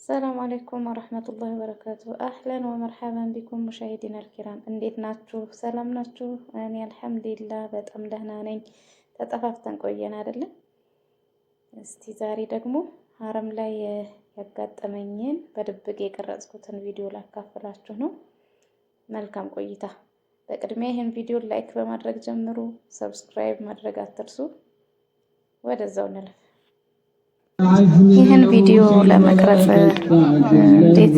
السلام عليكم ورحمة الله وبركاته. أهلا ومرحبا بكم مشاهدينا الكرام. እንዴት ናችሁ? ሰላም ናችሁ? እኔ አልሐምዱሊላህ በጣም ደህና ነኝ። ተጠፋፍተን ቆየን አይደለ? እስቲ ዛሬ ደግሞ ሀረም ላይ ያጋጠመኝን በድብቅ የቀረጽኩትን ቪዲዮ ላካፍላችሁ ነው። መልካም ቆይታ። በቅድሚያ ይህን ቪዲዮ ላይክ በማድረግ ጀምሩ። ሰብስክራይብ ማድረግ አትርሱ። ወደዛው እንለፍ። ይህን ቪዲዮ ለመቅረጽ እንዴት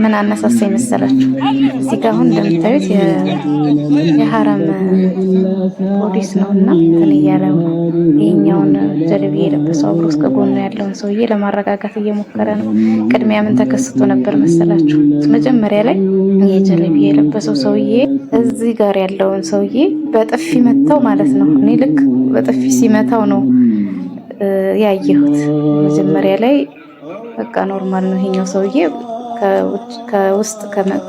ምን አነሳሳኝ መሰላችሁ? እዚህ ጋር አሁን እንደምታዩት የሀረም ፖሊስ ነውና እንትን እያለው ይሄኛውን ጀለቢያ የለበሰው አብሮ እስከ ጎኑ ያለውን ሰውዬ ለማረጋጋት እየሞከረ ነው። ቅድሚያ ምን ተከስቶ ነበር መሰላችሁ? መጀመሪያ ላይ የጀለቢያ የለበሰው ሰውዬ እዚህ ጋር ያለውን ሰውዬ በጥፊ መታው ማለት ነው። እኔ ልክ በጥፊ ሲመታው ነው ያየሁት። መጀመሪያ ላይ በቃ ኖርማል ነው። ይሄኛው ሰውዬ ከውስጥ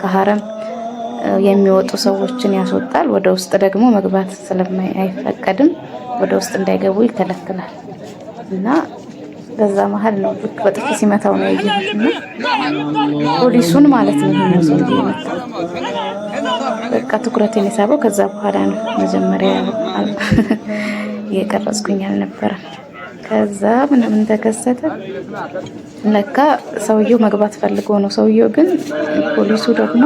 ከሀረም የሚወጡ ሰዎችን ያስወጣል። ወደ ውስጥ ደግሞ መግባት ስለማይፈቀድም ወደ ውስጥ እንዳይገቡ ይከለክላል። እና በዛ መሀል ነው ልክ በጥፊ ሲመታው ነው ያየሁት። እና ፖሊሱን ማለት ነው ይሄኛው ሰውዬ የመታው። በቃ ትኩረቴን የሳበው ከዛ በኋላ ነው። መጀመሪያ የቀረጽኩኝ አልነበረም። ከዛ ምን ተከሰተ? ለካ ሰውየው መግባት ፈልጎ ነው። ሰውየው ግን ፖሊሱ ደግሞ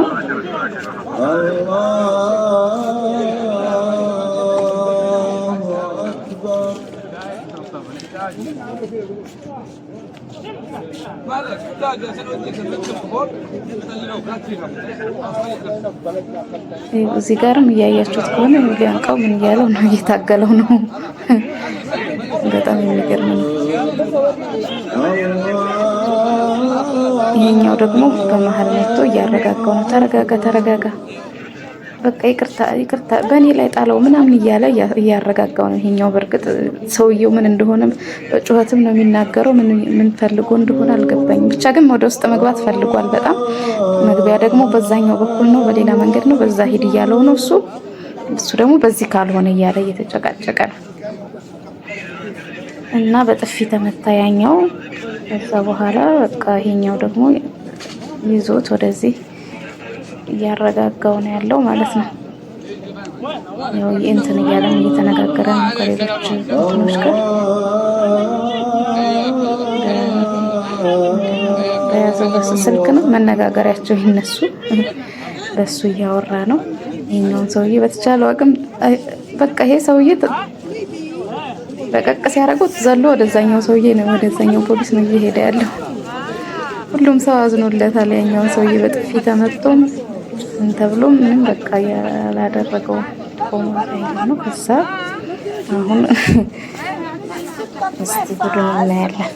እዚህ ጋርም እያያችሁት ከሆነ ሊያንቀው ምን እያለው ነው? እየታገለው ነው። በጣም የሚገርም ነው። ይሄኛው ደግሞ በመሀል መጥቶ እያረጋጋው ነው። ተረጋጋ፣ በቃ ይቅርታ በእኔ ላይ ጣለው ምናምን እያለ እያረጋጋው ነው። ይሄኛው በእርግጥ ሰውየው ምን እንደሆነ በጩኸትም ነው የሚናገረው። ምን ፈልጎ እንደሆነ አልገባኝም። ብቻ ግን ወደ ውስጥ መግባት ፈልጓል በጣም። መግቢያ ደግሞ በዛኛው በኩል ነው፣ በሌላ መንገድ ነው፣ በዛ ሂድ እያለው ነው። እሱ ደግሞ በዚህ ካልሆነ እያለ እየተጨቃጨቀ ነው። እና በጥፊ ተመታ ያኛው። ከዛ በኋላ በቃ ይሄኛው ደግሞ ይዞት ወደዚህ እያረጋጋው ነው ያለው ማለት ነው። ያው እንትን እያለም እየተነጋገረ ነው ከሌሎች እንትኖች ጋር በያዘው ስልክ ነው መነጋገሪያቸው ይነሱ። በሱ እያወራ ነው። ይሄኛውን ሰውዬ በተቻለው አቅም በቃ ይሄ ሰውዬ በቀቅ ሲያደርጉት ዘሎ ወደዛኛው ሰውዬ ነው ወደዛኛው ፖሊስ ነው እየሄደ ያለው። ሁሉም ሰው አዝኖለታል። ያኛው ሰውዬ በጥፊ ተመቶም ተብሎ ምንም በቃ ያላደረገው ቆሞ ነው። ከዛ አሁን እስቲ ጉዱን እናያለን።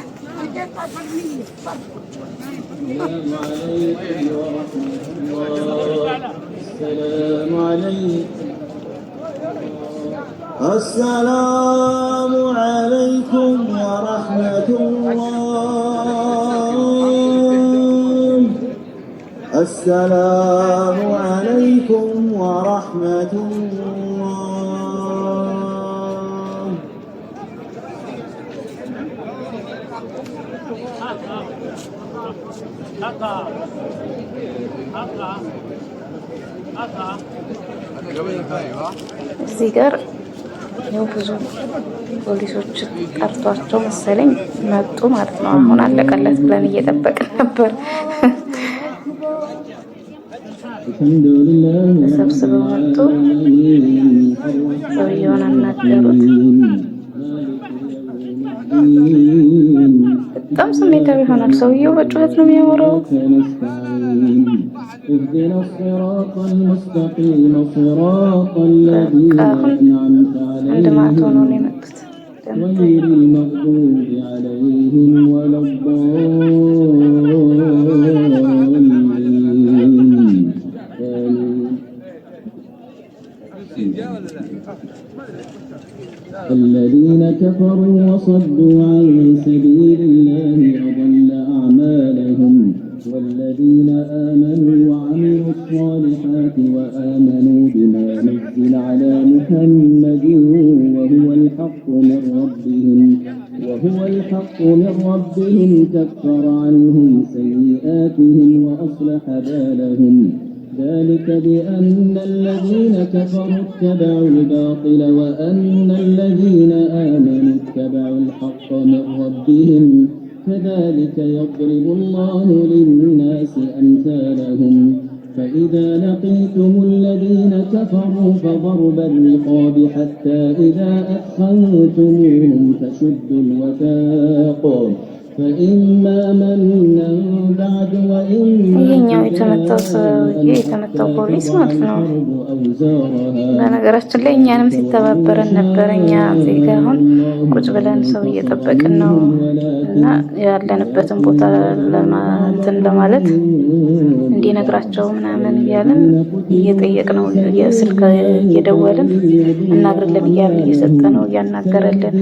السلام عليكم ورحمة الله. السلام عليكم ورحمة الله. እዚህ ጋር ያው ብዙ ፖሊሶች ጠርቷቸው መሰለኝ መጡ ማለት ነው። አሁን አለቀለት ብለን እየጠበቅን ነበር። ተሰብስበው መጡ። ሰውየውን አናገሩት። በጣም ስሜታዊ ይሆናል ሰውየው። በጩኸት ነው የሚያወራው። اهدنا الصراط المستقيم صراط الذين أنعمت عليهم غير المغضوب عليهم ولا الضالين. الذين كفروا وصدوا عن سبيل الله أضل أعمالهم. والذين آمنوا وعملوا الصالحات وآمنوا بما نزل على محمد وهو الحق من ربهم كفر عنهم سيئاتهم وأصلح بالهم ذلك بأن الذين كفروا اتبعوا الباطل وأن الذين آمنوا اتبعوا الحق من ربهم كذلك يضرب الله للناس أمثالهم فإذا لقيتم الذين كفروا فضرب الرقاب حتى إذا أثخنتموهم فشدوا الوثاق فإما منا بعد ይሄኛው የተመታው ፖሊስ ማለት ነው። በነገራችን ላይ እኛንም ሲተባበረን ነበር። እኛ እዚህ ጋር አሁን ቁጭ ብለን ሰው እየጠበቅን ነው እና ያለንበትን ቦታ ለማለት እንዲነግራቸው ምናምን እያልን እየጠየቅነው የስልክ እየደወልን እናግርልን እያልን እየሰጠነው እያናገረልን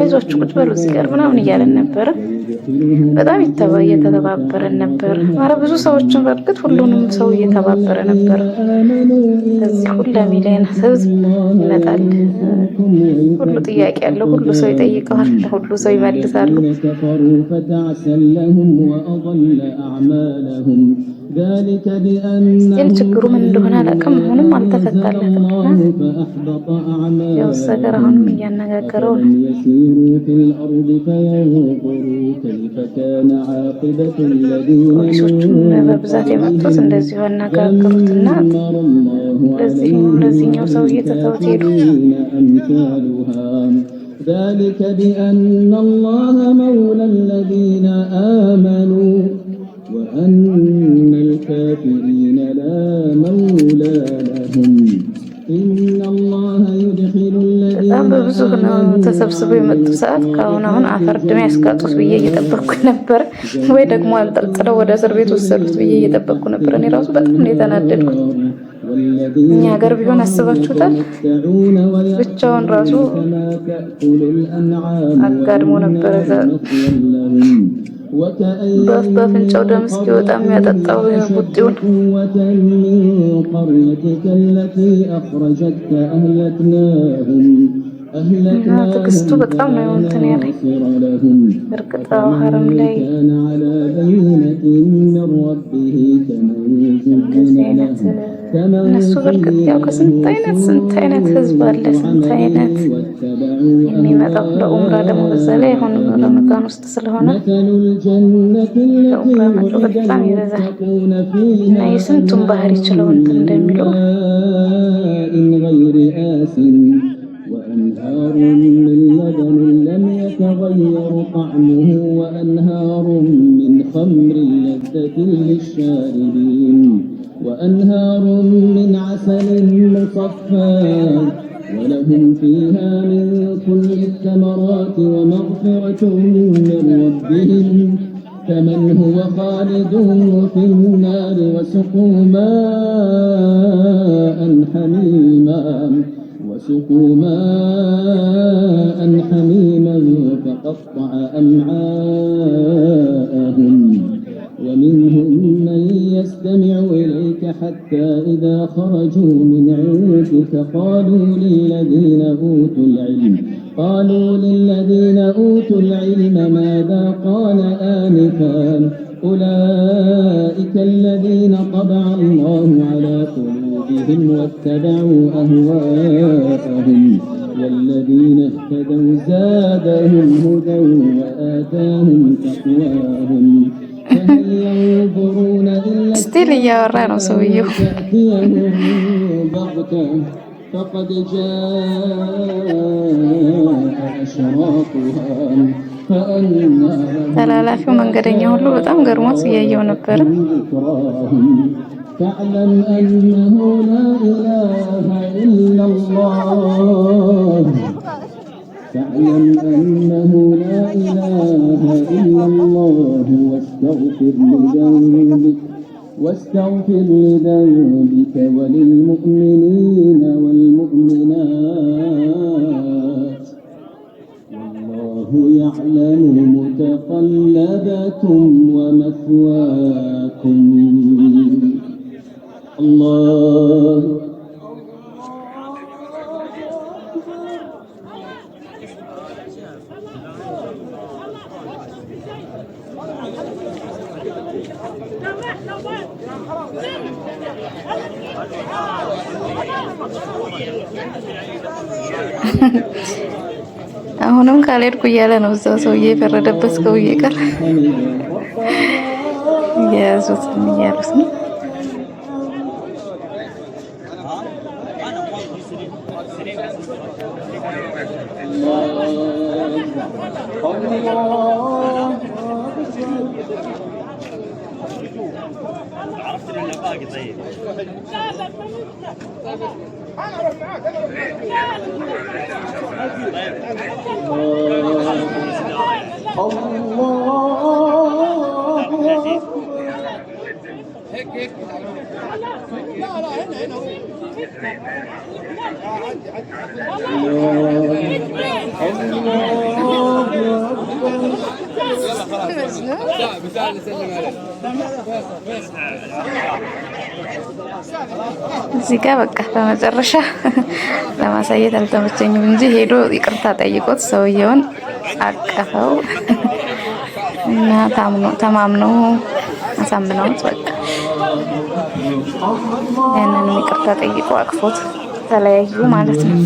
አይዟችሁ ቁጭ በሉ እዚህ ጋር ምናምን እያልን ነበር። በጣም እየተባበረን ነበር። ማረ ብዙ ሰዎችን በርግጥ ሁሉንም ሰው እየተባበረ ነበር። እዚህ ሁሉ ሚሊዮን ህዝብ ይመጣል። ሁሉ ጥያቄ ያለው ሁሉ ሰው ይጠይቀዋል፣ ሁሉ ሰው ይመልሳሉ። ግን ችግሩ ምን እንደሆነ አላውቅም። አሁንም አልተፈታለትም። ያው ሰገር አሁንም እያነጋገረው ነው። ፖሊሶቹም በብዛት የመጡት እንደዚሁ አነጋገሩትና ለዚህኛው ሰውዬ ትተውት ሄዱ። ذلك بأن الله مولى الذين آمنوا وأن الكافرين لا مولى لهم إن الله يدخل الذين آمنوا ተሰብስበው የመጡ ሰዓት አሁን አፈር ድሜ ያስቀጡት ብዬ እየጠበቅኩ ነበር፣ ወይ ደግሞ አንጠልጥለው ወደ እስር ቤት ወሰዱት ብዬ እየጠበቅኩ ነበር። እኔ ራሱ በጣም ነው የተናደድኩት። እኛ ሀገር ቢሆን አስባችሁታል? ብቻውን ራሱ አጋድሞ ነበረ። በአፍንጫው ደም እስኪወጣ የሚያጠጣው ቡጢውን እና ትዕግስቱ በጣም ነው እንትን ያለኝ። እርግጥ ሀረም ላይ እንደዚህ አይነት እነሱ በርግጥ ያው ከስንት አይነት ህዝብ አለ፣ ስንት አይነት የሚመጣው ለኡምራ ደግሞ በዛ ላይ አሁን ረመዳን ውስጥ ስለሆነ ለኡምራ መጥቶ በጣም ይበዛል እና የስንቱን ባህር ይችለው እንትን እንደሚለው وأنهار من لبن لم يتغير طعمه وأنهار من خمر لذة للشاربين وأنهار من عسل مصفى ولهم فيها من كل الثمرات ومغفرة من ربهم كمن هو خالد في النار وسقوا ماء حميما فقطع أمعاءهم ومنهم من يستمع إليك حتى إذا خرجوا من عندك قالوا للذين أوتوا العلم ماذا قال آنفا أولئك الذين طبع الله على قلوبهم واتبعوا أهواءهم والذين اهتدوا زادهم هدى وآتاهم تقواهم فهل ينظرون إلا تأتيهم بغتة فقد جاء أشراطها ተላላፊው መንገደኛ ሁሉ በጣም ገርሞት እያየው ነበር። فاعلم أنه لا إله إلا الله واستغفر لذنبك وللمؤمنين والمؤمنات والله يعلم متقلبكم ومثواكم الله አሁንም ካልሄድኩ እያለ ነው እዛው ሰውዬ የፈረደበት ሰውዬ ቀር የያዙት እያሉት ነው። እዚህ ጋር በቃ በመጨረሻ ለማሳየት አልተመቸኝም እንጂ ሄዶ ይቅርታ ጠይቆት ሰውየውን አቀፈው እና ተማምነው አሳምነውት በቃ ያንን ይቅርታ ጠይቆ አቅፎት ተለያዩ ማለት ነው።